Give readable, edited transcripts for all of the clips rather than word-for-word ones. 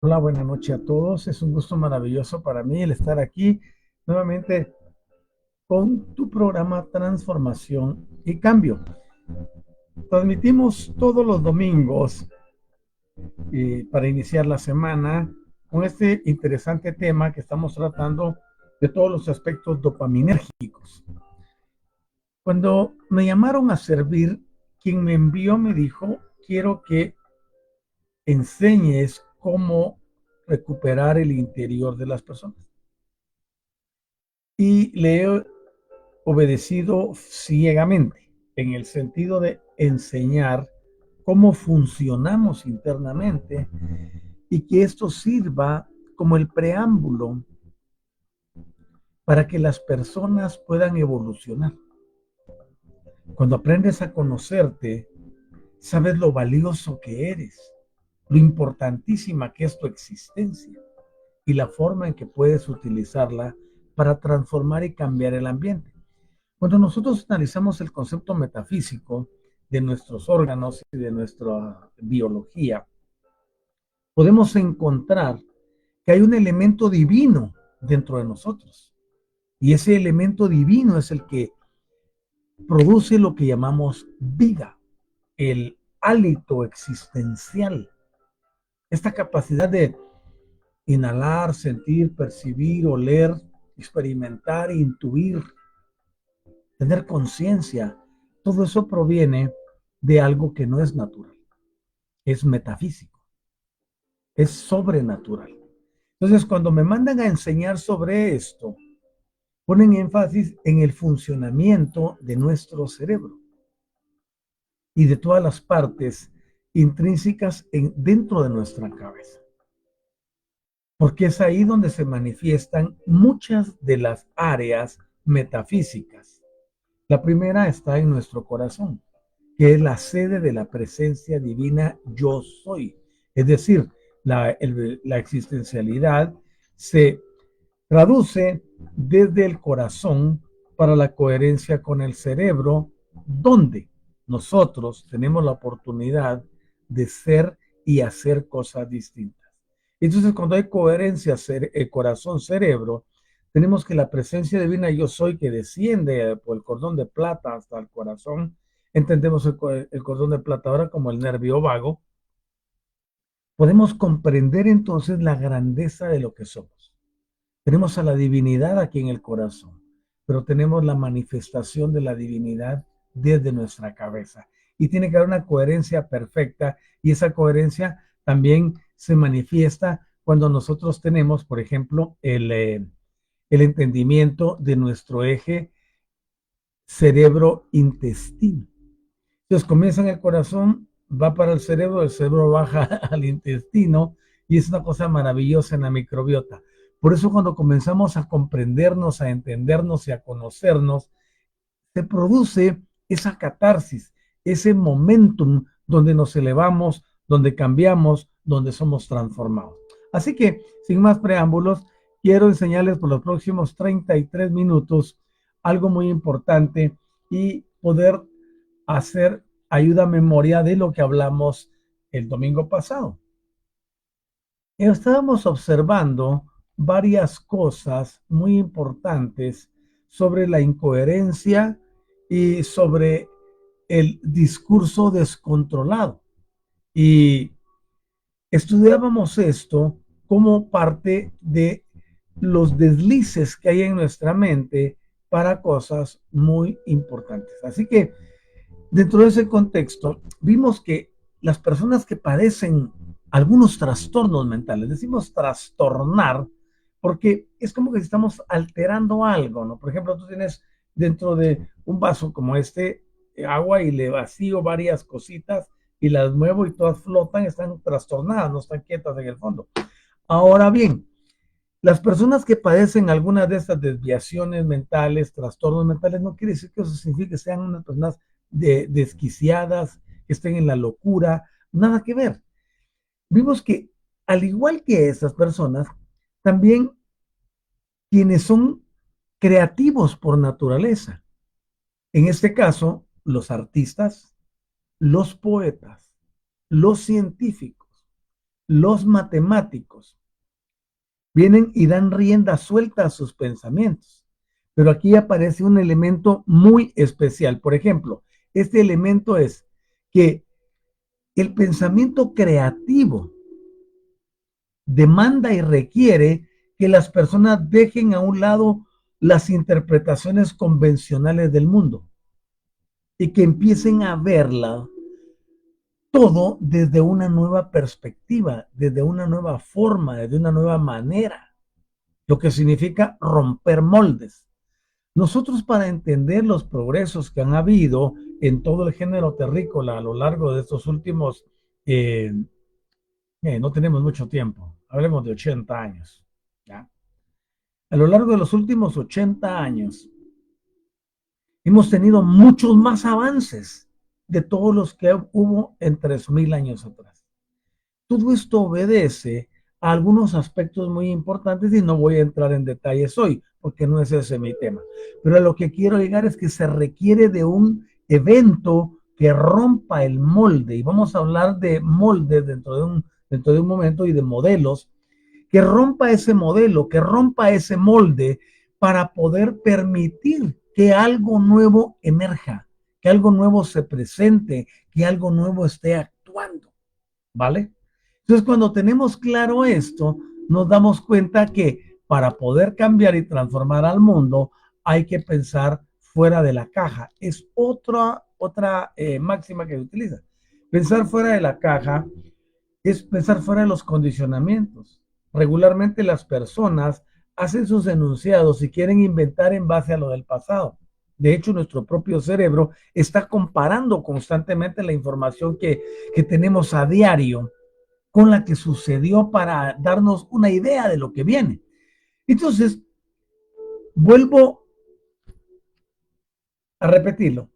Hola, buenas noches a todos. Es un gusto maravilloso para mí el estar aquí nuevamente con tu programa Transformación y Cambio. Transmitimos todos los domingos para iniciar la semana con este interesante tema que estamos tratando de todos los aspectos dopaminérgicos. Cuando me llamaron a servir, quien me envió me dijo, quiero que enseñes cómo recuperar el interior de las personas. Y le he obedecido ciegamente en el sentido de enseñar cómo funcionamos internamente y que esto sirva como el preámbulo para que las personas puedan evolucionar. Cuando aprendes a conocerte, sabes lo valioso que eres, lo importantísima que es tu existencia y la forma en que puedes utilizarla para transformar y cambiar el ambiente. Cuando nosotros analizamos el concepto metafísico de nuestros órganos y de nuestra biología, podemos encontrar que hay un elemento divino dentro de nosotros. Y ese elemento divino es el que produce lo que llamamos vida, el hálito existencial, esta capacidad de inhalar, sentir, percibir, oler, experimentar, intuir, tener conciencia. Todo eso proviene de algo que no es natural, es metafísico, es sobrenatural. Entonces, cuando me mandan a enseñar sobre esto, ponen énfasis en el funcionamiento de nuestro cerebro y de todas las partes intrínsecas dentro de nuestra cabeza, porque es ahí donde se manifiestan muchas de las áreas metafísicas. La primera está en nuestro corazón, que es la sede de la presencia divina yo soy. Es decir, la existencialidad se traduce desde el corazón para la coherencia con el cerebro, donde nosotros tenemos la oportunidad de ser y hacer cosas distintas. Entonces, cuando hay coherencia corazón-cerebro, tenemos que la presencia divina yo soy que desciende por el cordón de plata hasta el corazón. Entendemos el cordón de plata ahora como el nervio vago. Podemos comprender entonces la grandeza de lo que somos. Tenemos a la divinidad aquí en el corazón, pero tenemos la manifestación de la divinidad desde nuestra cabeza. Y tiene que haber una coherencia perfecta y esa coherencia también se manifiesta cuando nosotros tenemos, por ejemplo, el entendimiento de nuestro eje cerebro-intestino. Entonces comienza en el corazón, va para el cerebro baja al intestino y es una cosa maravillosa en la microbiota. Por eso cuando comenzamos a comprendernos, a entendernos y a conocernos, se produce esa catarsis, ese momentum donde nos elevamos, donde cambiamos, donde somos transformados. Así que, sin más preámbulos, quiero enseñarles por los próximos 33 minutos algo muy importante y poder hacer ayuda a memoria de lo que hablamos el domingo pasado. Estábamos observando varias cosas muy importantes sobre la incoherencia y sobre el discurso descontrolado. Y estudiábamos esto como parte de los deslices que hay en nuestra mente para cosas muy importantes. Así que dentro de ese contexto, vimos que las personas que padecen algunos trastornos mentales, decimos trastornar, porque es como que estamos alterando algo, ¿no? Por ejemplo, tú tienes dentro de un vaso como este agua y le vacío varias cositas y las muevo y todas flotan, están trastornadas, no están quietas en el fondo. Ahora bien, las personas que padecen alguna de estas desviaciones mentales, trastornos mentales, no quiere decir que eso signifique que sean unas personas desquiciadas, que estén en la locura, nada que ver. Vimos que, al igual que esas personas, también quienes son creativos por naturaleza, en este caso, los artistas, los poetas, los científicos, los matemáticos vienen y dan rienda suelta a sus pensamientos. Pero aquí aparece un elemento muy especial. Por ejemplo, este elemento es que el pensamiento creativo demanda y requiere que las personas dejen a un lado las interpretaciones convencionales del mundo y que empiecen a verla todo desde una nueva perspectiva, desde una nueva forma, desde una nueva manera, lo que significa romper moldes. Nosotros, para entender los progresos que han habido en todo el género terrícola a lo largo de estos últimos, eh, no tenemos mucho tiempo, hablemos de 80 años, ¿ya? A lo largo de los últimos 80 años, hemos tenido muchos más avances de todos los que hubo en 3000 años atrás. Todo esto obedece a algunos aspectos muy importantes y no voy a entrar en detalles hoy, porque no es ese mi tema. Pero a lo que quiero llegar es que se requiere de un evento que rompa el molde, y vamos a hablar de moldes dentro de un momento y de modelos, que rompa ese modelo, que rompa ese molde para poder permitir que algo nuevo emerja, que algo nuevo se presente, que algo nuevo esté actuando, ¿vale? Entonces, cuando tenemos claro esto, nos damos cuenta que para poder cambiar y transformar al mundo, hay que pensar fuera de la caja. Es otra máxima que se utiliza. Pensar fuera de la caja es pensar fuera de los condicionamientos. Regularmente las personas hacen sus enunciados y quieren inventar en base a lo del pasado. De hecho, nuestro propio cerebro está comparando constantemente la información que tenemos a diario con la que sucedió para darnos una idea de lo que viene. Entonces, vuelvo a repetirlo.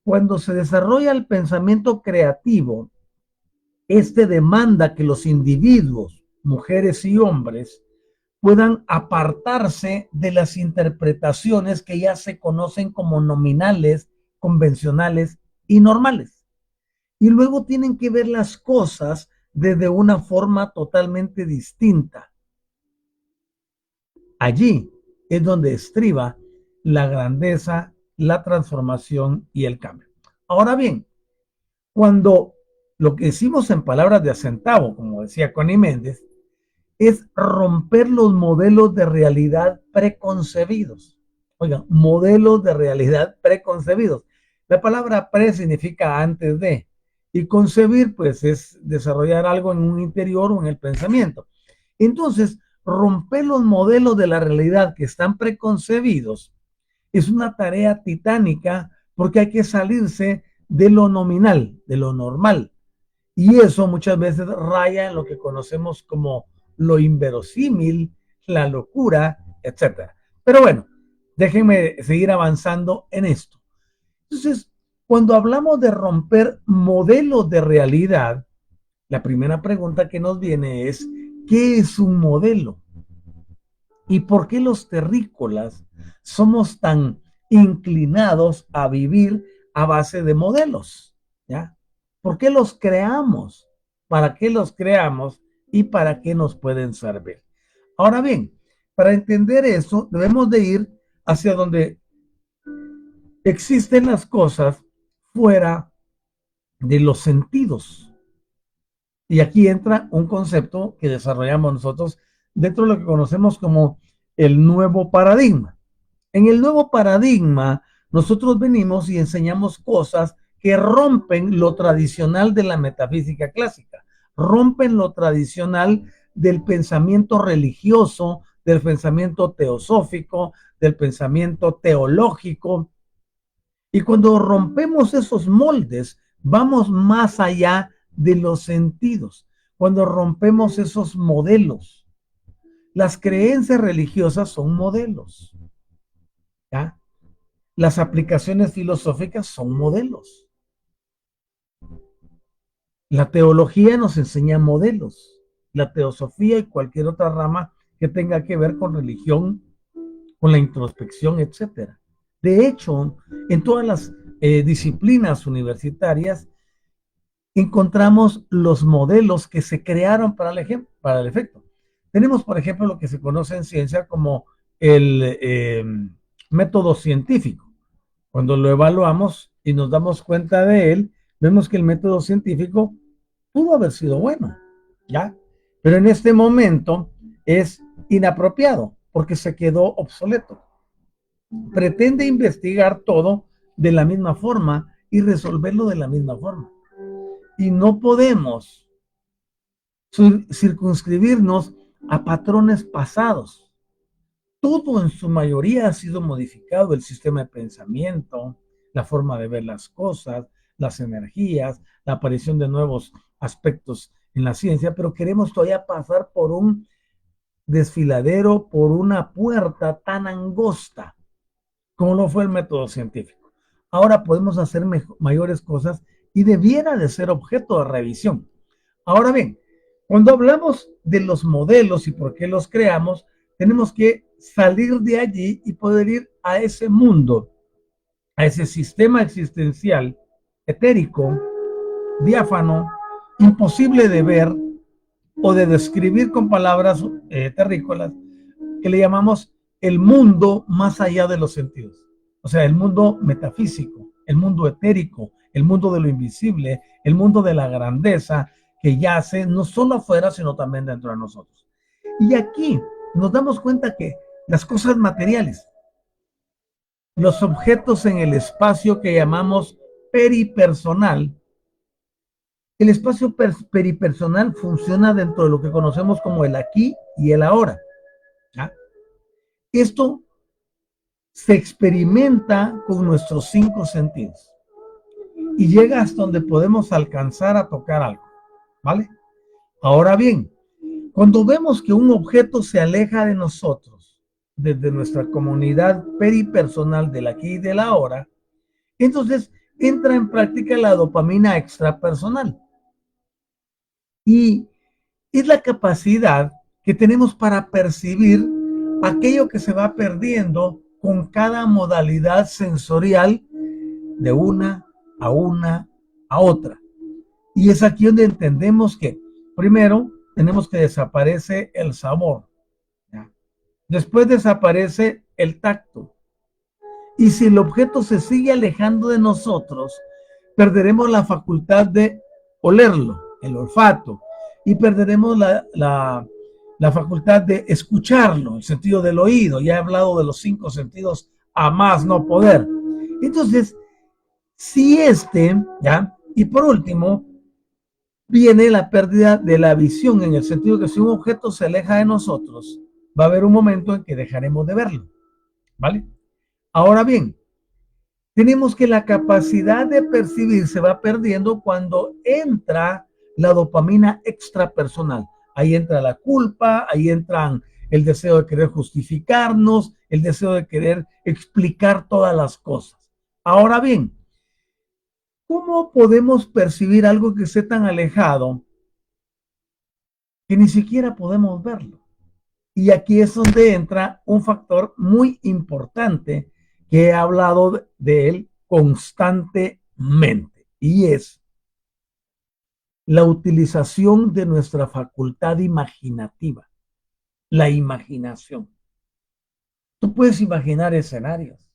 Cuando se desarrolla el pensamiento creativo, este demanda que los individuos, mujeres y hombres, puedan apartarse de las interpretaciones que ya se conocen como nominales, convencionales y normales. Y luego tienen que ver las cosas desde una forma totalmente distinta. Allí es donde estriba la grandeza, la transformación y el cambio. Ahora bien, cuando lo que decimos en palabras de acentavo, como decía Connie Méndez, es romper los modelos de realidad preconcebidos. Oigan, modelos de realidad preconcebidos. La palabra pre significa antes de, y concebir, pues, es desarrollar algo en un interior o en el pensamiento. Entonces, romper los modelos de la realidad que están preconcebidos es una tarea titánica porque hay que salirse de lo nominal, de lo normal. Y eso muchas veces raya en lo que conocemos como lo inverosímil, la locura, etcétera. Pero bueno, déjenme seguir avanzando en esto. Entonces, cuando hablamos de romper modelos de realidad, la primera pregunta que nos viene es, ¿qué es un modelo? ¿Y por qué los terrícolas somos tan inclinados a vivir a base de modelos? ¿Ya? ¿Por qué los creamos? ¿Para qué los creamos? ¿Y para qué nos pueden servir? Ahora bien, para entender eso, debemos de ir hacia donde existen las cosas fuera de los sentidos. Y aquí entra un concepto que desarrollamos nosotros dentro de lo que conocemos como el nuevo paradigma. En el nuevo paradigma, nosotros venimos y enseñamos cosas que rompen lo tradicional de la metafísica clásica, rompen lo tradicional del pensamiento religioso, del pensamiento teosófico, del pensamiento teológico. Y cuando rompemos esos moldes, vamos más allá de los sentidos. Cuando rompemos esos modelos, las creencias religiosas son modelos, ¿ya? Las aplicaciones filosóficas son modelos. La teología nos enseña modelos. La teosofía y cualquier otra rama que tenga que ver con religión, con la introspección, etcétera. De hecho, en todas las disciplinas universitarias encontramos los modelos que se crearon para el efecto. Tenemos, por ejemplo, lo que se conoce en ciencia como el método científico. Cuando lo evaluamos y nos damos cuenta de él, vemos que el método científico pudo haber sido bueno, ¿ya? Pero en este momento es inapropiado porque se quedó obsoleto. Pretende investigar todo de la misma forma y resolverlo de la misma forma. Y no podemos circunscribirnos a patrones pasados. Todo en su mayoría ha sido modificado, el sistema de pensamiento, la forma de ver las cosas, las energías, la aparición de nuevos aspectos en la ciencia, pero queremos todavía pasar por un desfiladero, por una puerta tan angosta como lo fue el método científico. Ahora podemos hacer mayores cosas y debiera de ser objeto de revisión. Ahora bien, cuando hablamos de los modelos y por qué los creamos, tenemos que salir de allí y poder ir a ese mundo, a ese sistema existencial etérico, diáfano, imposible de ver o de describir con palabras terrícolas, que le llamamos el mundo más allá de los sentidos. O sea, el mundo metafísico, el mundo etérico, el mundo de lo invisible, el mundo de la grandeza que yace no solo afuera, sino también dentro de nosotros. Y aquí nos damos cuenta que las cosas materiales, los objetos en el espacio que llamamos peripersonal, el espacio peripersonal funciona dentro de lo que conocemos como el aquí y el ahora. ¿Ya? Esto se experimenta con nuestros 5 sentidos y llega hasta donde podemos alcanzar a tocar algo, ¿vale? Ahora bien, cuando vemos que un objeto se aleja de nosotros, desde nuestra comunidad peripersonal del aquí y del ahora, entonces entra en práctica la dopamina extrapersonal. Y es la capacidad que tenemos para percibir aquello que se va perdiendo con cada modalidad sensorial de una a otra. Y es aquí donde entendemos que primero tenemos que desaparece el sabor, ¿ya? Después desaparece el tacto. Y si el objeto se sigue alejando de nosotros, perderemos la facultad de olerlo, el olfato, y perderemos la facultad de escucharlo, el sentido del oído. Ya he hablado de los 5 sentidos a más no poder. Entonces, si ¿ya? Y por último, viene la pérdida de la visión, en el sentido que si un objeto se aleja de nosotros, va a haber un momento en que dejaremos de verlo, ¿vale? Ahora bien, tenemos que la capacidad de percibir se va perdiendo cuando entra la dopamina extrapersonal. Ahí entra la culpa, ahí entran el deseo de querer justificarnos, el deseo de querer explicar todas las cosas. Ahora bien, ¿cómo podemos percibir algo que esté tan alejado que ni siquiera podemos verlo? Y aquí es donde entra un factor muy importante que he hablado de él constantemente, y es la utilización de nuestra facultad imaginativa, la imaginación. Tú puedes imaginar escenarios.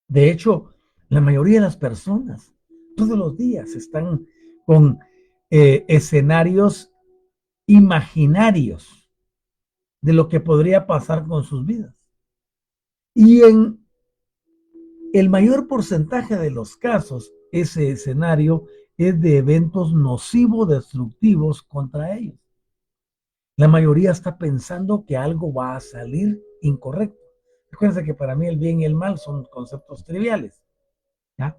De hecho, la mayoría de las personas todos los días están con escenarios imaginarios de lo que podría pasar con sus vidas. Y en el mayor porcentaje de los casos, ese escenario es de eventos nocivos, destructivos contra ellos. La mayoría está pensando que algo va a salir incorrecto. Recuerden que para mí el bien y el mal son conceptos triviales, ¿ya?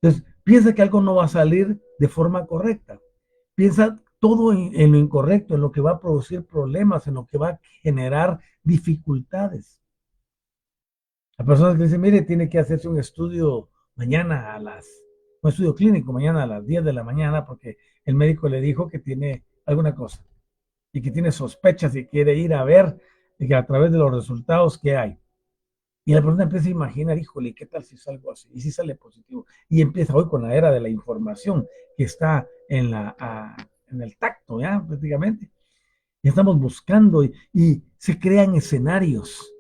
Entonces, piensa que algo no va a salir de forma correcta. Piensa todo en lo incorrecto, en lo que va a producir problemas, en lo que va a generar dificultades. La persona que dice, mire, tiene que hacerse un estudio mañana un estudio clínico mañana a las 10 de la mañana porque el médico le dijo que tiene alguna cosa y que tiene sospechas y quiere ir a ver y que a través de los resultados que hay. Y la persona empieza a imaginar, híjole, ¿qué tal si salgo así? ¿Y si sale positivo? Y empieza hoy con la era de la información que está en el tacto, ¿ya? Prácticamente. Y estamos buscando y se crean escenarios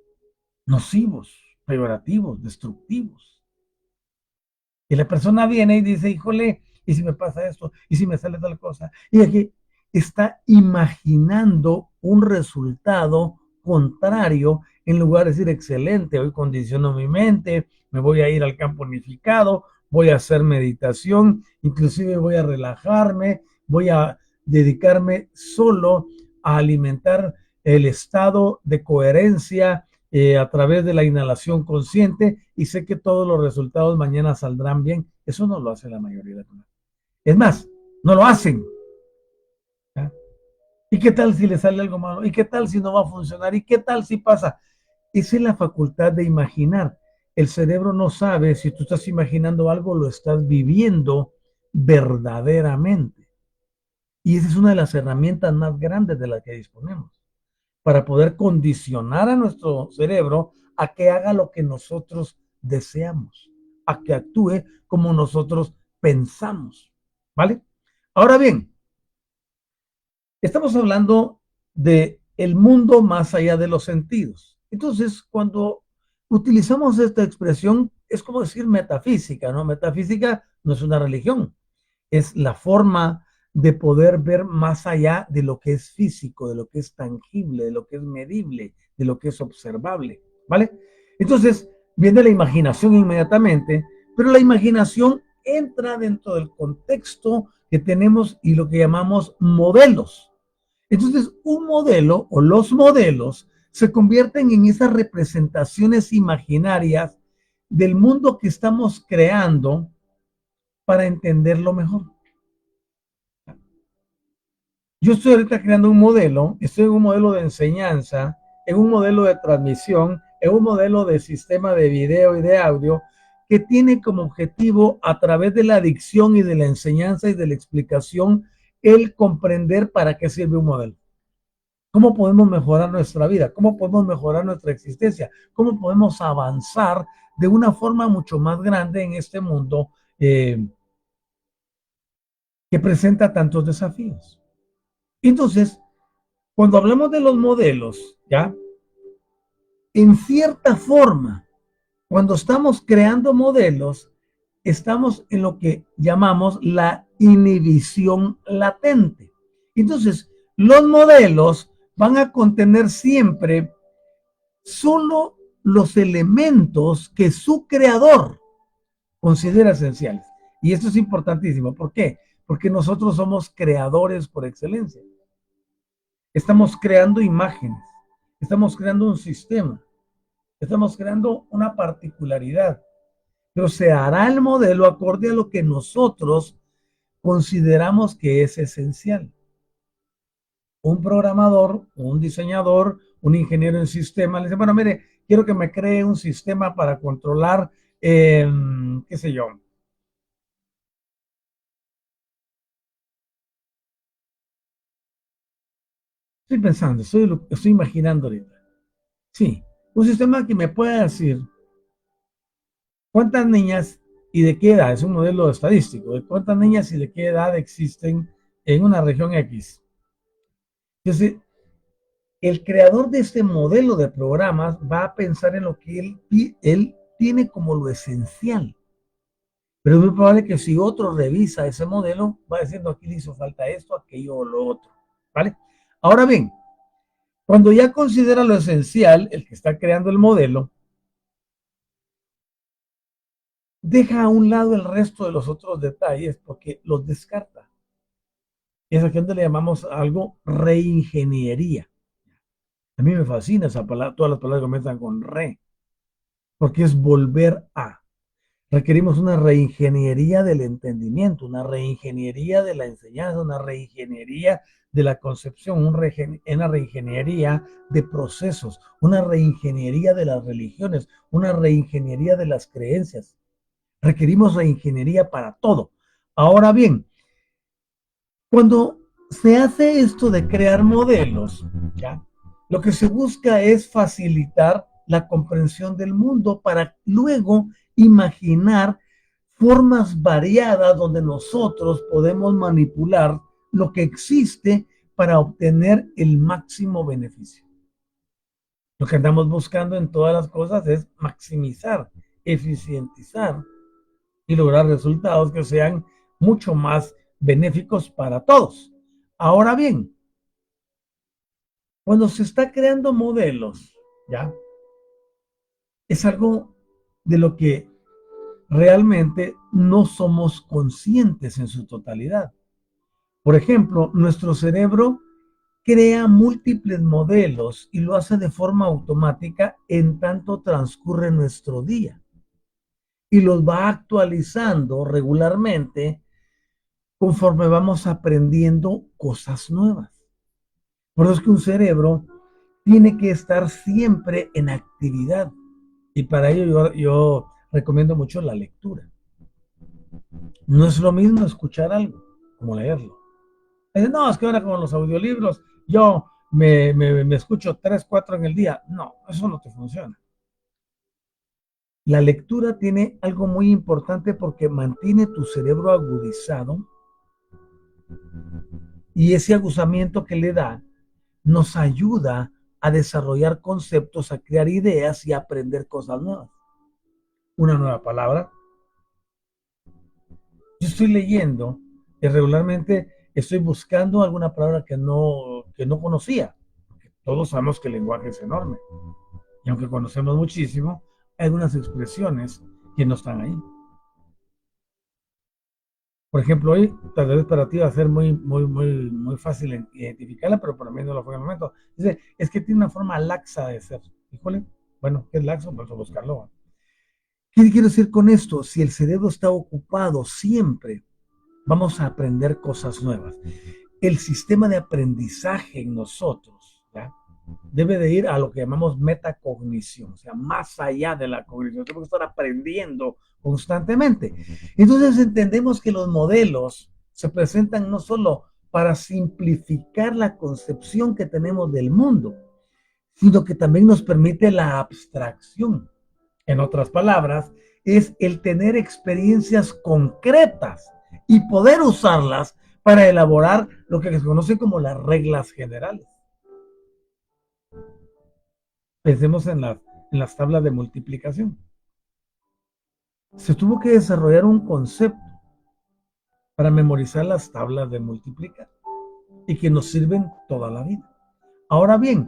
nocivos, peyorativos, destructivos. Y la persona viene y dice, híjole, ¿y si me pasa esto? ¿Y si me sale tal cosa? Y aquí está imaginando un resultado contrario en lugar de decir, excelente, hoy condiciono mi mente, me voy a ir al campo unificado, voy a hacer meditación, inclusive voy a relajarme, voy a dedicarme solo a alimentar el estado de coherencia a través de la inhalación consciente y sé que todos los resultados mañana saldrán bien. Eso no lo hace la mayoría de personas. Es más, no lo hacen. ¿Ya? ¿Y qué tal si le sale algo malo? ¿Y qué tal si no va a funcionar? ¿Y qué tal si pasa? Esa es la facultad de imaginar. El cerebro no sabe si tú estás imaginando algo, lo estás viviendo verdaderamente. Y esa es una de las herramientas más grandes de las que disponemos para poder condicionar a nuestro cerebro a que haga lo que nosotros deseamos, a que actúe como nosotros pensamos. ¿Vale? Ahora bien, estamos hablando de el mundo más allá de los sentidos. Entonces, cuando utilizamos esta expresión, es como decir metafísica, ¿no? Metafísica no es una religión, es la forma de poder ver más allá de lo que es físico, de lo que es tangible, de lo que es medible, de lo que es observable, ¿vale? Entonces, viene la imaginación inmediatamente, pero la imaginación entra dentro del contexto que tenemos y lo que llamamos modelos. Entonces, un modelo o los modelos se convierten en esas representaciones imaginarias del mundo que estamos creando para entenderlo mejor. Yo estoy ahorita creando un modelo, estoy en un modelo de enseñanza, en un modelo de transmisión, en un modelo de sistema de video y de audio que tiene como objetivo a través de la dicción y de la enseñanza y de la explicación el comprender para qué sirve un modelo. ¿Cómo podemos mejorar nuestra vida? ¿Cómo podemos mejorar nuestra existencia? ¿Cómo podemos avanzar de una forma mucho más grande en este mundo que presenta tantos desafíos? Entonces, cuando hablamos de los modelos, ¿ya? En cierta forma, cuando estamos creando modelos, estamos en lo que llamamos la inhibición latente. Entonces, los modelos van a contener siempre solo los elementos que su creador considera esenciales. Y esto es importantísimo. ¿Por qué? Porque nosotros somos creadores por excelencia. Estamos creando imágenes, estamos creando un sistema, estamos creando una particularidad, pero se hará el modelo acorde a lo que nosotros consideramos que es esencial. Un programador, un diseñador, un ingeniero en sistema, le dice, bueno, mire, quiero que me cree un sistema para controlar, qué sé yo. Estoy pensando, estoy imaginando ahorita. Sí, un sistema que me pueda decir ¿cuántas niñas y de qué edad? Es un modelo estadístico. ¿De cuántas niñas y de qué edad existen en una región X? Entonces, el creador de este modelo de programas va a pensar en lo que él tiene como lo esencial. Pero es muy probable que si otro revisa ese modelo, va diciendo aquí le hizo falta esto, aquello o lo otro. ¿Vale? Ahora bien, cuando ya considera lo esencial, el que está creando el modelo, deja a un lado el resto de los otros detalles porque los descarta. Es aquí donde le llamamos algo reingeniería. A mí me fascina esa palabra, todas las palabras comienzan con re, porque es volver a. Requerimos una reingeniería del entendimiento, una reingeniería de la enseñanza, una reingeniería de la concepción, una reingeniería de procesos, una reingeniería de las religiones, una reingeniería de las creencias. Requerimos reingeniería para todo. Ahora bien, cuando se hace esto de crear modelos, ¿ya? Lo que se busca es facilitar la comprensión del mundo para luego imaginar formas variadas donde nosotros podemos manipular lo que existe para obtener el máximo beneficio. Lo que andamos buscando en todas las cosas es maximizar, eficientizar y lograr resultados que sean mucho más benéficos para todos. Ahora bien, cuando se está creando modelos, ¿ya? Es algo de lo que realmente no somos conscientes en su totalidad. Por ejemplo, nuestro cerebro crea múltiples modelos y lo hace de forma automática en tanto transcurre nuestro día y los va actualizando regularmente conforme vamos aprendiendo cosas nuevas. Por eso es que un cerebro tiene que estar siempre en actividad y para ello yo recomiendo mucho la lectura. No es lo mismo escuchar algo como leerlo. No, es que ahora con los audiolibros yo me escucho 3, 4 en el día. No, eso no te funciona. La lectura tiene algo muy importante porque mantiene tu cerebro agudizado y ese aguzamiento que le da nos ayuda a desarrollar conceptos, a crear ideas y a aprender cosas nuevas. Una nueva palabra. Yo estoy leyendo y regularmente estoy buscando alguna palabra que no conocía. Todos sabemos que el lenguaje es enorme. Y aunque conocemos muchísimo, hay algunas expresiones que no están ahí. Por ejemplo, hoy tal vez para ti va a ser muy fácil identificarla, pero para mí no lo fue en el momento. Dice, es que tiene una forma laxa de ser. Híjole, bueno, ¿qué es laxo? Pues a buscarlo. ¿Qué quiero decir con esto? Si el cerebro está ocupado siempre, vamos a aprender cosas nuevas. El sistema de aprendizaje en nosotros, ¿ya? Debe de ir a lo que llamamos metacognición, o sea, más allá de la cognición. Tenemos que estar aprendiendo constantemente. Entonces entendemos que los modelos se presentan no solo para simplificar la concepción que tenemos del mundo, sino que también nos permite la abstracción. En otras palabras, es el tener experiencias concretas y poder usarlas para elaborar lo que se conoce como las reglas generales. Pensemos en las tablas de multiplicación. Se tuvo que desarrollar un concepto para memorizar las tablas de multiplicar y que nos sirven toda la vida. Ahora bien,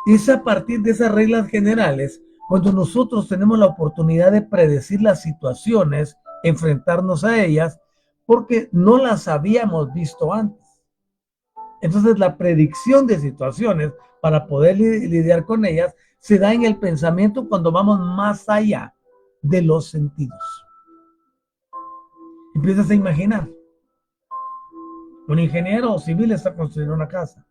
es a partir de esas reglas generales cuando nosotros tenemos la oportunidad de predecir las situaciones, enfrentarnos a ellas, porque no las habíamos visto antes. Entonces la predicción de situaciones para poder lidiar con ellas se da en el pensamiento cuando vamos más allá de los sentidos. Empiezas a imaginar. Un ingeniero civil está construyendo una casa.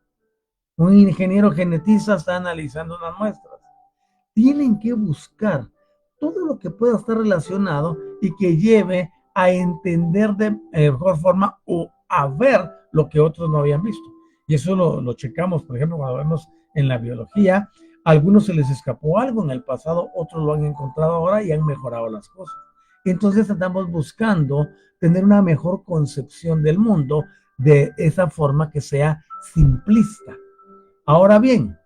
Un ingeniero genetista está analizando unas muestras. Tienen que buscar todo lo que pueda estar relacionado y que lleve a entender de mejor forma o a ver lo que otros no habían visto. Y eso lo checamos, por ejemplo, cuando vemos en la biología, a algunos se les escapó algo en el pasado, otros lo han encontrado ahora y han mejorado las cosas. Entonces estamos buscando tener una mejor concepción del mundo de esa forma que sea simplista. Ahora bien,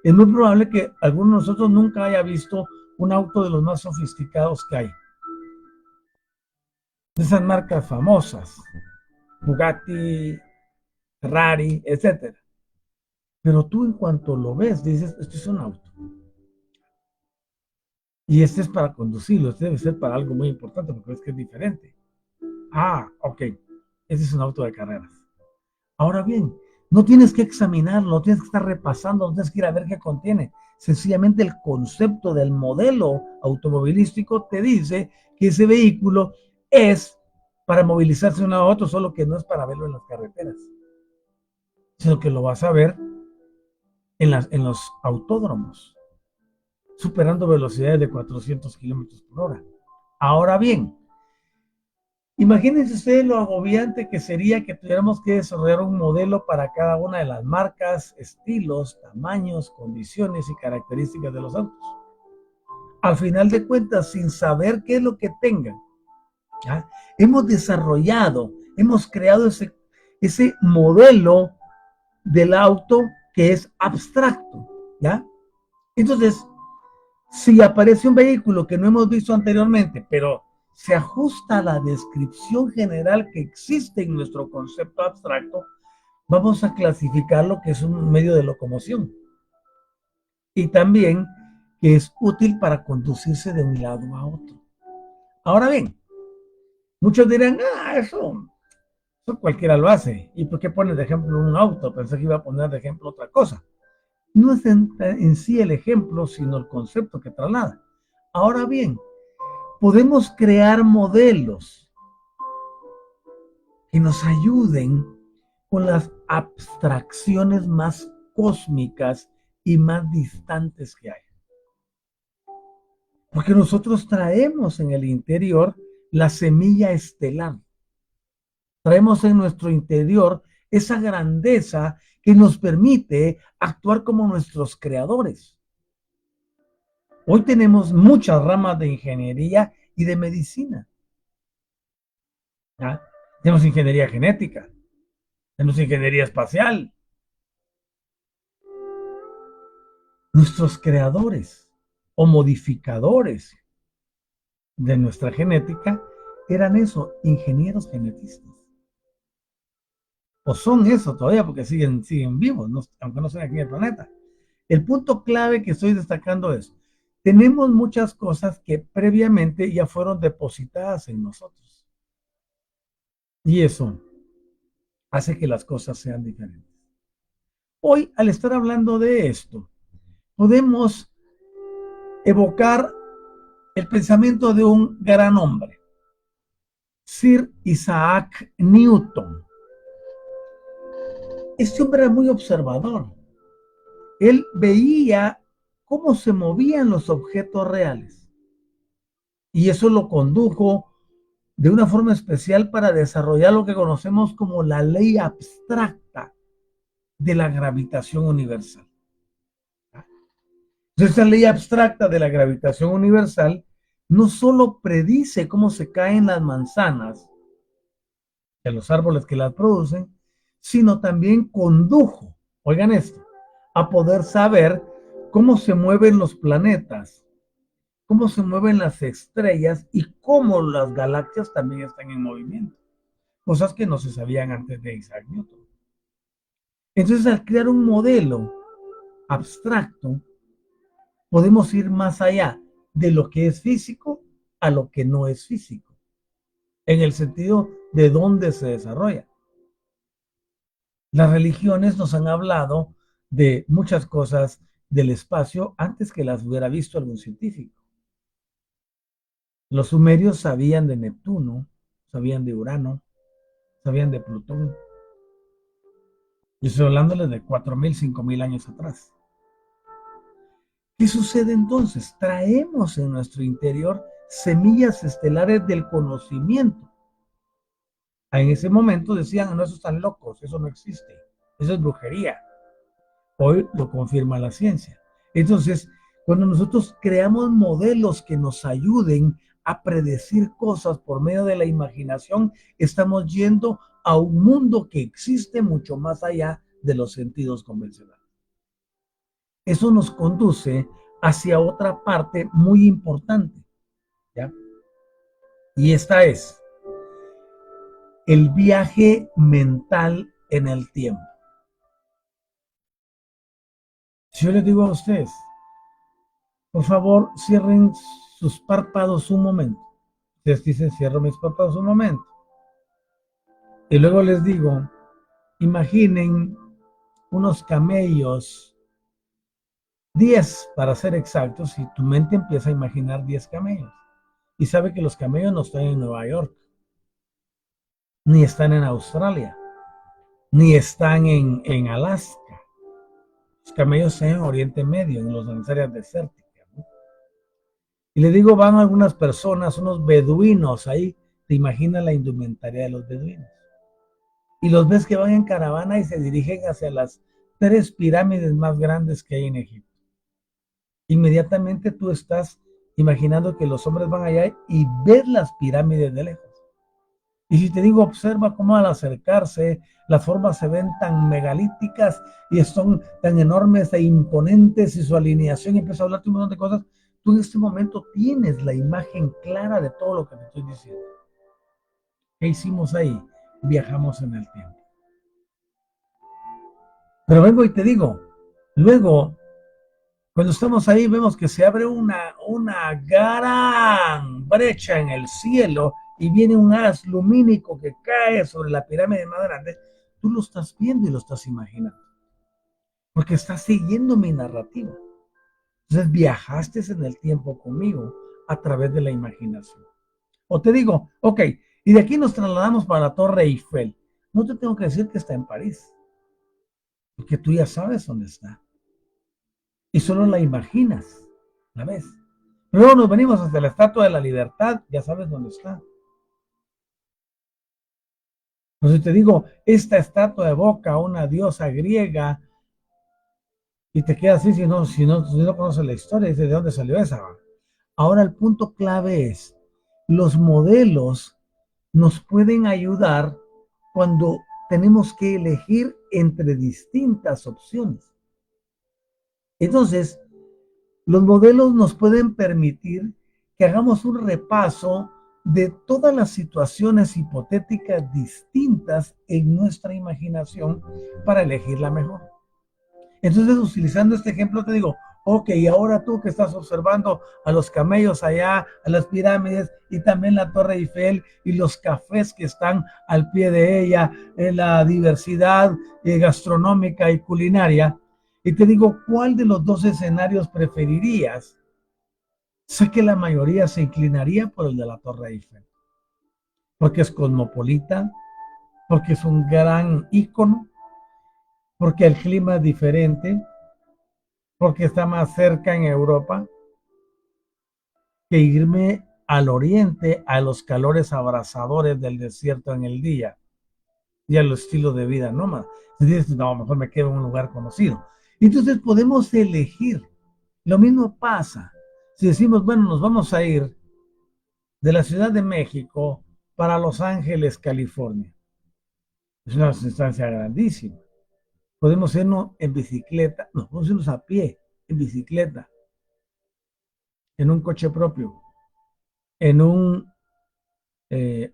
es muy probable que alguno de nosotros nunca haya visto un auto de los más sofisticados que hay. De esas marcas famosas, Bugatti, Ferrari, etcétera. Pero tú en cuanto lo ves, dices, esto es un auto. Y este es para conducirlo, este debe ser para algo muy importante porque ves que es diferente. Ah, ok, este es un auto de carreras. Ahora bien, no tienes que examinarlo, no tienes que estar repasando, no tienes que ir a ver qué contiene. Sencillamente el concepto del modelo automovilístico te dice que ese vehículo es para movilizarse de un lado a otro, solo que no es para verlo en las carreteras, sino que lo vas a ver en los autódromos, superando velocidades de 400 kilómetros por hora. Ahora bien, Imagínense ustedes lo agobiante que sería que tuviéramos que desarrollar un modelo para cada una de las marcas, estilos, tamaños, condiciones y características de los autos. Al final de cuentas, sin saber qué es lo que tengan, ¿ya? Hemos desarrollado, hemos creado ese modelo del auto que es abstracto, ¿ya? Entonces, si aparece un vehículo que no hemos visto anteriormente, pero se ajusta a la descripción general que existe en nuestro concepto abstracto, vamos a clasificar lo que es un medio de locomoción y también que es útil para conducirse de un lado a otro. Ahora bien, muchos dirán, eso cualquiera lo hace. ¿Y por qué pones de ejemplo un auto? Pensé que iba a poner de ejemplo otra cosa. No es en sí el ejemplo, sino el concepto que traslada. Ahora bien, podemos crear modelos que nos ayuden con las abstracciones más cósmicas y más distantes que hay. Porque nosotros traemos en el interior la semilla estelar. Traemos en nuestro interior esa grandeza que nos permite actuar como nuestros creadores. Hoy tenemos muchas ramas de ingeniería y de medicina. ¿Ya? Tenemos ingeniería genética, tenemos ingeniería espacial. Nuestros creadores o modificadores de nuestra genética eran eso, ingenieros genetistas. O son eso todavía porque siguen vivos, no, aunque no estén aquí en el planeta. El punto clave que estoy destacando es, tenemos muchas cosas que previamente ya fueron depositadas en nosotros. Y eso hace que las cosas sean diferentes. Hoy, al estar hablando de esto, podemos evocar el pensamiento de un gran hombre, Sir Isaac Newton. Este hombre era muy observador. Él veía cómo se movían los objetos reales. Y eso lo condujo de una forma especial para desarrollar lo que conocemos como la ley abstracta de la gravitación universal. Entonces, esta ley abstracta de la gravitación universal no solo predice cómo se caen las manzanas de los árboles que las producen, sino también condujo, oigan esto, a poder saber cómo se mueven los planetas, cómo se mueven las estrellas y cómo las galaxias también están en movimiento. Cosas que no se sabían antes de Isaac Newton. Entonces, al crear un modelo abstracto, podemos ir más allá de lo que es físico a lo que no es físico, en el sentido de dónde se desarrolla. Las religiones nos han hablado de muchas cosas del espacio antes que las hubiera visto algún científico. Los sumerios sabían de Neptuno, sabían de Urano, sabían de Plutón. Y estoy hablándoles de 4.000, 5.000 años atrás. ¿Qué sucede entonces? Traemos en nuestro interior semillas estelares del conocimiento. En ese momento decían, no, esos están locos, eso no existe, eso es brujería. Hoy lo confirma la ciencia. Entonces, cuando nosotros creamos modelos que nos ayuden a predecir cosas por medio de la imaginación, estamos yendo a un mundo que existe mucho más allá de los sentidos convencionales. Eso nos conduce hacia otra parte muy importante, ¿ya? Y esta es el viaje mental en el tiempo. Si yo les digo a ustedes, por favor, cierren sus párpados un momento. Ustedes dicen, cierro mis párpados un momento. Y luego les digo, imaginen unos camellos, 10 para ser exactos, y tu mente empieza a imaginar 10 camellos. Y sabe que los camellos no están en Nueva York, ni están en Australia, ni están en Alaska. Los camellos están en Oriente Medio, en las áreas desérticas, ¿no? Y le digo, van algunas personas, unos beduinos ahí, te imaginas la indumentaria de los beduinos. Y los ves que van en caravana y se dirigen hacia las 3 pirámides más grandes que hay en Egipto. Inmediatamente tú estás imaginando que los hombres van allá y ves las pirámides de lejos. Y si te digo, observa cómo al acercarse las formas se ven tan megalíticas y son tan enormes e imponentes y su alineación, y empieza a hablarte un montón de cosas, tú en este momento tienes la imagen clara de todo lo que te estoy diciendo. ¿Qué hicimos ahí? Viajamos en el tiempo. Pero vengo y te digo, luego, cuando estamos ahí, vemos que se abre una gran brecha en el cielo y viene un haz lumínico que cae sobre la pirámide más grande. Tú lo estás viendo y lo estás imaginando, porque estás siguiendo mi narrativa. Entonces viajaste en el tiempo conmigo a través de la imaginación. O te digo, ok, y de aquí nos trasladamos para la Torre Eiffel. No te tengo que decir que está en París, porque tú ya sabes dónde está. Y solo la imaginas, ¿la ves? Luego nos venimos hasta la Estatua de la Libertad, ya sabes dónde está. Entonces te digo, esta estatua evoca a una diosa griega y te queda así si no conoces la historia, dices, ¿de dónde salió esa? Ahora el punto clave es, los modelos nos pueden ayudar cuando tenemos que elegir entre distintas opciones. Entonces, los modelos nos pueden permitir que hagamos un repaso de todas las situaciones hipotéticas distintas en nuestra imaginación para elegir la mejor. Entonces, utilizando este ejemplo, te digo, ok, ahora tú que estás observando a los camellos allá, a las pirámides y también la Torre Eiffel y los cafés que están al pie de ella, en la diversidad gastronómica y culinaria, y te digo, ¿cuál de los dos escenarios preferirías? Sé que la mayoría se inclinaría por el de la Torre Eiffel, porque es cosmopolita, porque es un gran ícono, porque el clima es diferente, porque está más cerca en Europa, que irme al oriente a los calores abrasadores del desierto en el día y al estilo de vida nómada. Si dices, no, mejor me quedo en un lugar conocido. Entonces podemos elegir. Lo mismo pasa si decimos, bueno, nos vamos a ir de la Ciudad de México para Los Ángeles, California. Es una distancia grandísima. Podemos irnos en bicicleta, no, podemos irnos a pie, en bicicleta, en un coche propio, en un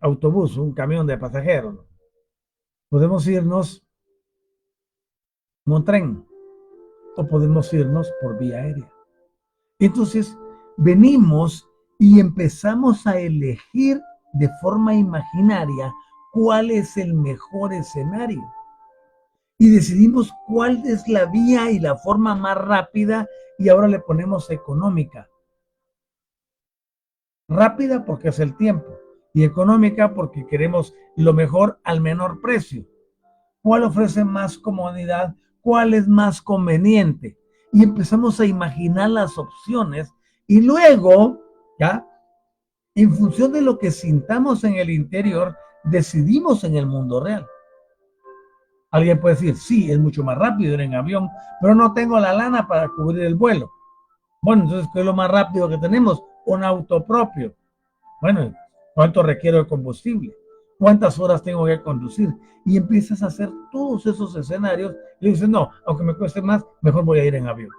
autobús, un camión de pasajeros. Podemos irnos en un tren o podemos irnos por vía aérea. Entonces, venimos y empezamos a elegir de forma imaginaria cuál es el mejor escenario. Y decidimos cuál es la vía y la forma más rápida y ahora le ponemos económica. Rápida porque es el tiempo y económica porque queremos lo mejor al menor precio. ¿Cuál ofrece más comodidad? ¿Cuál es más conveniente? Y empezamos a imaginar las opciones y luego, ¿ya? En función de lo que sintamos en el interior, decidimos en el mundo real. Alguien puede decir, sí, es mucho más rápido ir en avión, pero no tengo la lana para cubrir el vuelo. Bueno, entonces, ¿qué es lo más rápido que tenemos? Un auto propio. Bueno, ¿cuánto requiero de combustible? ¿Cuántas horas tengo que conducir? Y empiezas a hacer todos esos escenarios y dices, no, aunque me cueste más, mejor voy a ir en avión.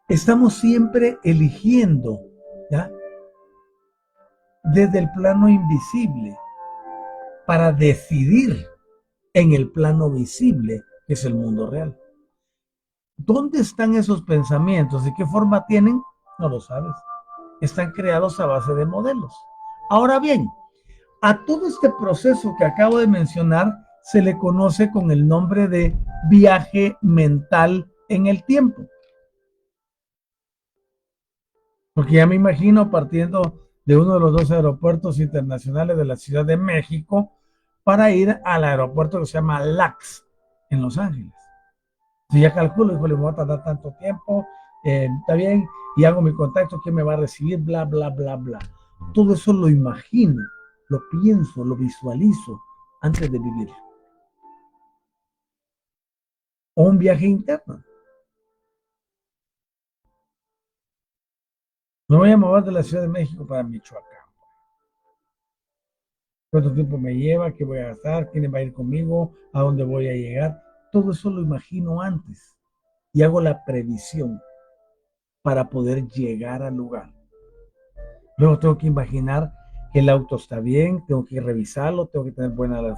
Estamos siempre eligiendo, ¿ya? Desde el plano invisible para decidir en el plano visible, que es el mundo real. ¿Dónde están esos pensamientos y qué forma tienen? No lo sabes. Están creados a base de modelos. Ahora bien, a todo este proceso que acabo de mencionar se le conoce con el nombre de viaje mental en el tiempo. Porque ya me imagino partiendo de uno de los dos aeropuertos internacionales de la Ciudad de México para ir al aeropuerto que se llama LAX en Los Ángeles. Si ya calculo, híjole, me va a tardar tanto tiempo, está bien, y hago mi contacto, ¿quién me va a recibir? Bla, bla, bla, bla. Todo eso lo imagino, lo pienso, lo visualizo antes de vivir. O un viaje interno. Me voy a mover de la Ciudad de México para Michoacán. ¿Cuánto tiempo me lleva? ¿Qué voy a gastar? ¿Quién va a ir conmigo? ¿A dónde voy a llegar? Todo eso lo imagino antes y hago la previsión para poder llegar al lugar. Luego tengo que imaginar que el auto está bien, tengo que revisarlo, tengo que tener buenas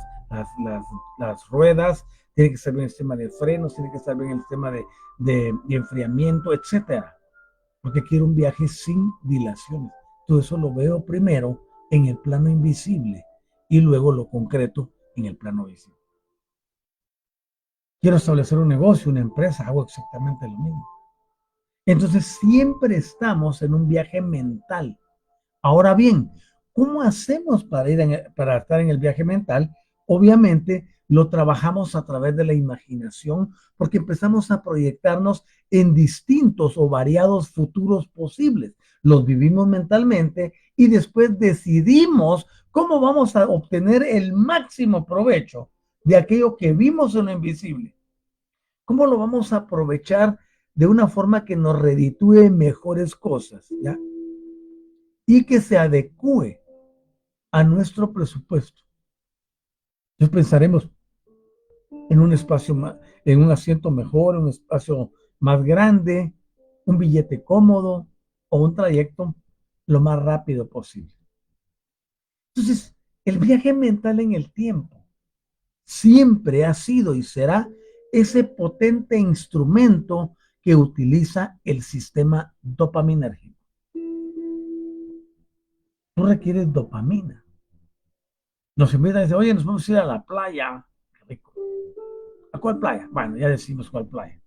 las ruedas, tiene que estar bien el sistema de frenos, tiene que estar bien el sistema de enfriamiento, etcétera. Porque quiero un viaje sin dilaciones. Todo eso lo veo primero en el plano invisible y luego lo concreto en el plano visible. Quiero establecer un negocio, una empresa, hago exactamente lo mismo. Entonces siempre estamos en un viaje mental. Ahora bien, ¿cómo hacemos para estar en el viaje mental? Obviamente lo trabajamos a través de la imaginación porque empezamos a proyectarnos en distintos o variados futuros posibles. Los vivimos mentalmente y después decidimos cómo vamos a obtener el máximo provecho de aquello que vimos en lo invisible. ¿Cómo lo vamos a aprovechar de una forma que nos reditúe mejores cosas? ¿Ya? Y que se adecue a nuestro presupuesto. Entonces pensaremos en un espacio más, en un asiento mejor, un espacio más grande, un billete cómodo o un trayecto lo más rápido posible. Entonces, el viaje mental en el tiempo siempre ha sido y será ese potente instrumento que utiliza el sistema dopaminérgico. Tú requieres dopamina. Nos invitan y dicen, oye, nos vamos a ir a la playa. Qué rico. ¿A cuál playa? Bueno, ya decimos cuál playa.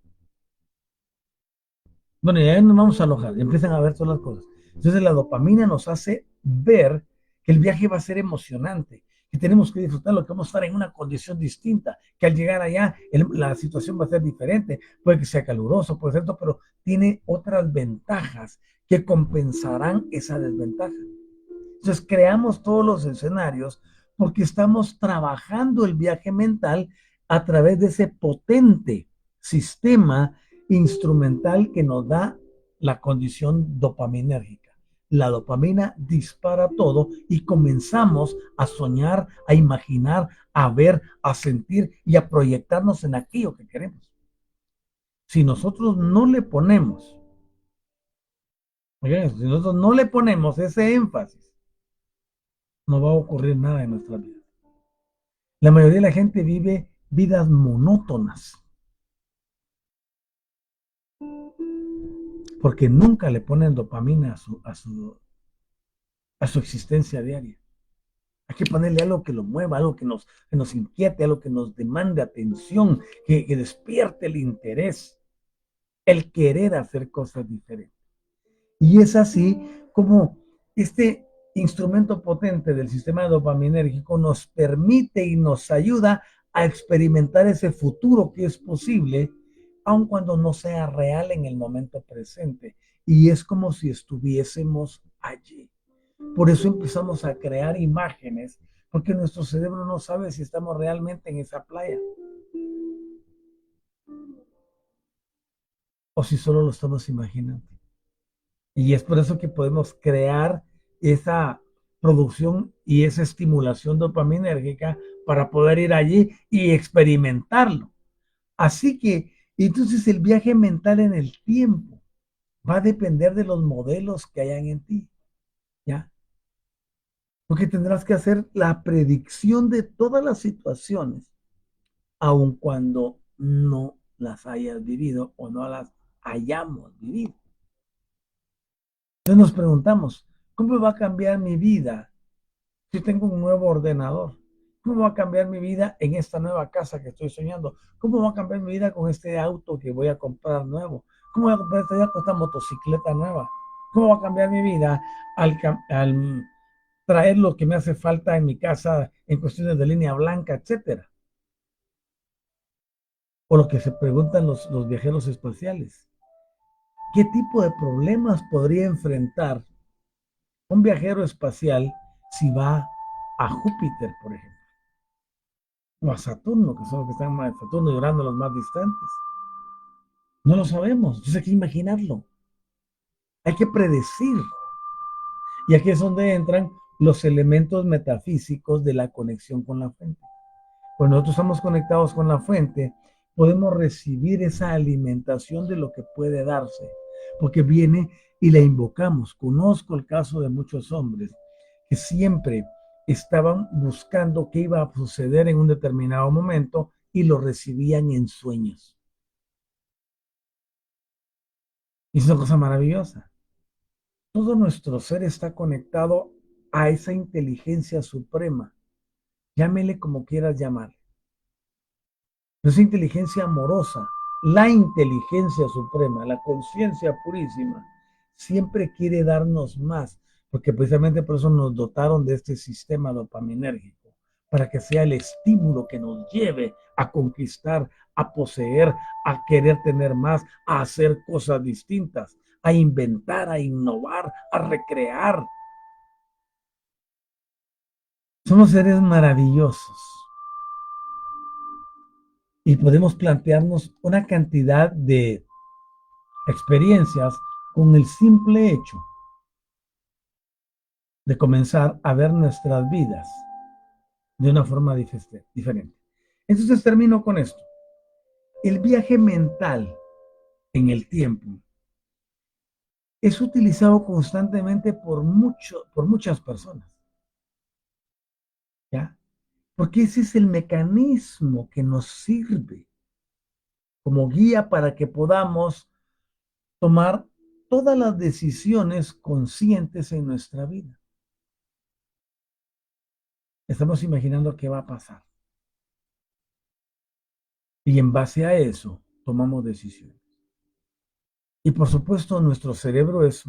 Bueno, y ahí nos vamos a alojar. Y empiezan a ver todas las cosas. Entonces la dopamina nos hace ver que el viaje va a ser emocionante, que tenemos que disfrutarlo, que vamos a estar en una condición distinta, que al llegar allá la situación va a ser diferente. Puede que sea caluroso, puede ser todo, pero tiene otras ventajas que compensarán esa desventaja. Entonces creamos todos los escenarios porque estamos trabajando el viaje mental a través de ese potente sistema instrumental que nos da la condición dopaminérgica. La dopamina dispara todo y comenzamos a soñar, a imaginar, a ver, a sentir y a proyectarnos en aquello que queremos. Si nosotros no le ponemos, oigan, si nosotros no le ponemos ese énfasis, no va a ocurrir nada en nuestra vida. La mayoría de la gente vive vidas monótonas porque nunca le ponen dopamina a su existencia diaria. Hay que ponerle algo que lo mueva, algo que nos inquiete, algo que nos demande atención, que despierte el interés, el querer hacer cosas diferentes. Y es así como este instrumento potente del sistema dopaminérgico nos permite y nos ayuda a experimentar ese futuro que es posible, aun cuando no sea real en el momento presente. Y es como si estuviésemos allí. Por eso empezamos a crear imágenes, porque nuestro cerebro no sabe si estamos realmente en esa playa o si solo lo estamos imaginando. Y es por eso que podemos crear esa producción y esa estimulación dopaminérgica para poder ir allí y experimentarlo. Así que, entonces el viaje mental en el tiempo va a depender de los modelos que hayan en ti, ¿ya? Porque tendrás que hacer la predicción de todas las situaciones, aun cuando no las hayas vivido o no las hayamos vivido. Entonces nos preguntamos, ¿cómo va a cambiar mi vida si tengo un nuevo ordenador? ¿Cómo va a cambiar mi vida en esta nueva casa que estoy soñando? ¿Cómo va a cambiar mi vida con este auto que voy a comprar nuevo? ¿Cómo va a cambiar con esta motocicleta nueva? ¿Cómo va a cambiar mi vida al traer lo que me hace falta en mi casa en cuestiones de línea blanca, etcétera? O lo que se preguntan los viajeros espaciales. ¿Qué tipo de problemas podría enfrentar un viajero espacial si va a Júpiter, por ejemplo, o a Saturno, que son los que están más, Saturno y Urano los más distantes. No lo sabemos, entonces hay que imaginarlo, hay que predecir. Y aquí es donde entran los elementos metafísicos de la conexión con la fuente. Cuando nosotros estamos conectados con la fuente, podemos recibir esa alimentación de lo que puede darse, porque viene y la invocamos. Conozco el caso de muchos hombres que siempre estaban buscando qué iba a suceder en un determinado momento y lo recibían en sueños. Y es una cosa maravillosa. Todo nuestro ser está conectado a esa inteligencia suprema. Llámele como quieras llamar. Esa inteligencia amorosa, la inteligencia suprema, la conciencia purísima, siempre quiere darnos más, porque precisamente por eso nos dotaron de este sistema dopaminérgico, para que sea el estímulo que nos lleve a conquistar, a poseer, a querer tener más, a hacer cosas distintas, a inventar, a innovar, a recrear. Somos seres maravillosos y podemos plantearnos una cantidad de experiencias con el simple hecho de comenzar a ver nuestras vidas de una forma diferente. Entonces termino con esto. El viaje mental en el tiempo es utilizado constantemente por muchas personas, ¿ya? Porque ese es el mecanismo que nos sirve como guía para que podamos tomar todas las decisiones conscientes en nuestra vida. Estamos imaginando qué va a pasar. Y en base a eso tomamos decisiones. Y por supuesto nuestro cerebro es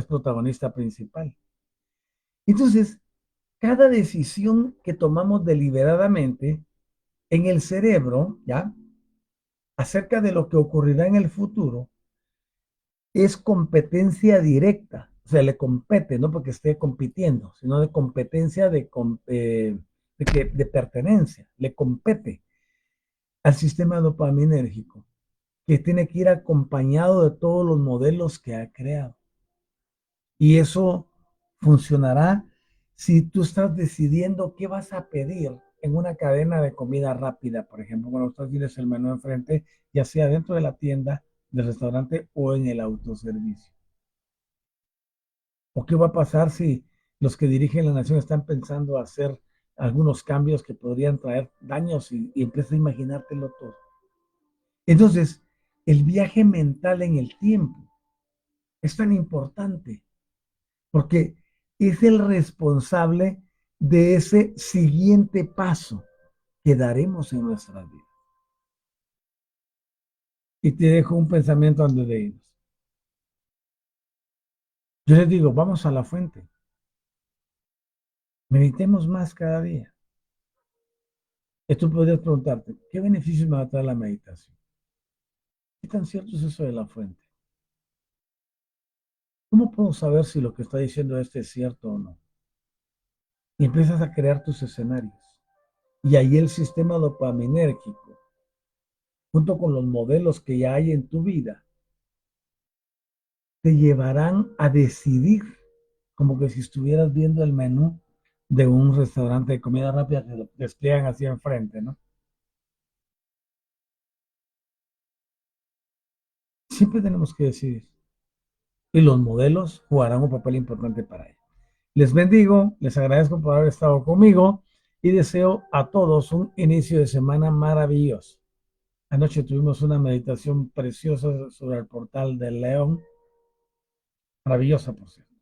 protagonista principal. Entonces, cada decisión que tomamos deliberadamente en el cerebro, ¿ya? Acerca de lo que ocurrirá en el futuro, es competencia directa. O sea, le compete, no porque esté compitiendo, sino de competencia de pertenencia. Le compete al sistema dopaminérgico, que tiene que ir acompañado de todos los modelos que ha creado. Y eso funcionará si tú estás decidiendo qué vas a pedir en una cadena de comida rápida, por ejemplo, cuando estás tienes el menú enfrente, ya sea dentro de la tienda, del restaurante o en el autoservicio. ¿O qué va a pasar si los que dirigen la nación están pensando hacer algunos cambios que podrían traer daños y empiezas a imaginártelo todo? Entonces, el viaje mental en el tiempo es tan importante porque es el responsable de ese siguiente paso que daremos en nuestras vidas. Y te dejo un pensamiento antes de irnos. Yo les digo, vamos a la fuente, meditemos más cada día. Y tú podrías preguntarte, ¿qué beneficios me va a traer la meditación? ¿Qué tan cierto es eso de la fuente? ¿Cómo puedo saber si lo que está diciendo este es cierto o no? Y empiezas a crear tus escenarios. Y ahí el sistema dopaminérgico, junto con los modelos que ya hay en tu vida, te llevarán a decidir como que si estuvieras viendo el menú de un restaurante de comida rápida que lo despliegan así enfrente, ¿no? Siempre tenemos que decidir. Y los modelos jugarán un papel importante para ello. Les bendigo, les agradezco por haber estado conmigo y deseo a todos un inicio de semana maravilloso. Anoche tuvimos una meditación preciosa sobre el portal del León, maravillosa por cierto.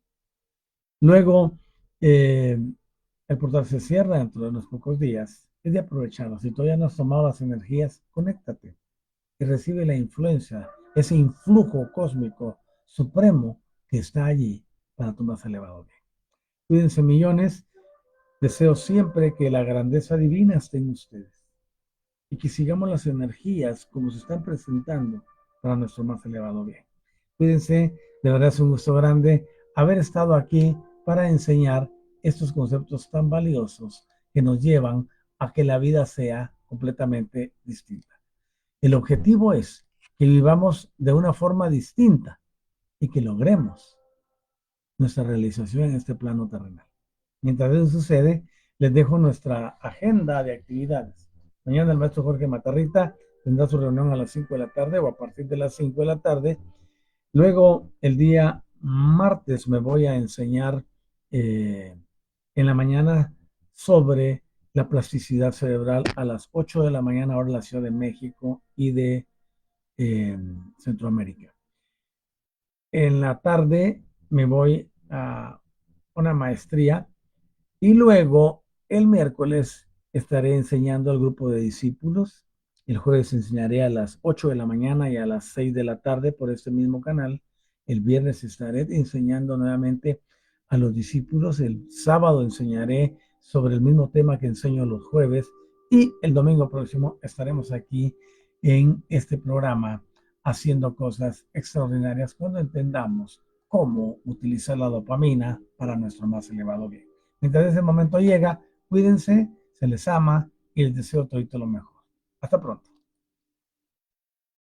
Luego, el portal se cierra dentro de unos pocos días. Es de aprovecharlo. Si todavía no has tomado las energías, conéctate y recibe la influencia, ese influjo cósmico supremo que está allí para tu más elevado bien. Cuídense millones. Deseo siempre que la grandeza divina esté en ustedes y que sigamos las energías como se están presentando para nuestro más elevado bien. Cuídense, de verdad es un gusto grande haber estado aquí para enseñar estos conceptos tan valiosos que nos llevan a que la vida sea completamente distinta. El objetivo es que vivamos de una forma distinta y que logremos nuestra realización en este plano terrenal. Mientras eso sucede, les dejo nuestra agenda de actividades. Mañana el maestro Jorge Matarrita tendrá su reunión a las 5 de la tarde o a partir de las 5 de la tarde. Luego, el día martes me voy a enseñar en la mañana sobre la plasticidad cerebral a las 8 de la mañana, hora de la Ciudad de México y de Centroamérica. En la tarde me voy a una maestría y luego el miércoles estaré enseñando al grupo de discípulos. El jueves enseñaré a las 8 de la mañana y a las 6 de la tarde por este mismo canal. El viernes estaré enseñando nuevamente a los discípulos. El sábado enseñaré sobre el mismo tema que enseño los jueves. Y el domingo próximo estaremos aquí en este programa haciendo cosas extraordinarias cuando entendamos cómo utilizar la dopamina para nuestro más elevado bien. Mientras ese momento llega, cuídense, se les ama y les deseo todo lo mejor. Hasta pronto.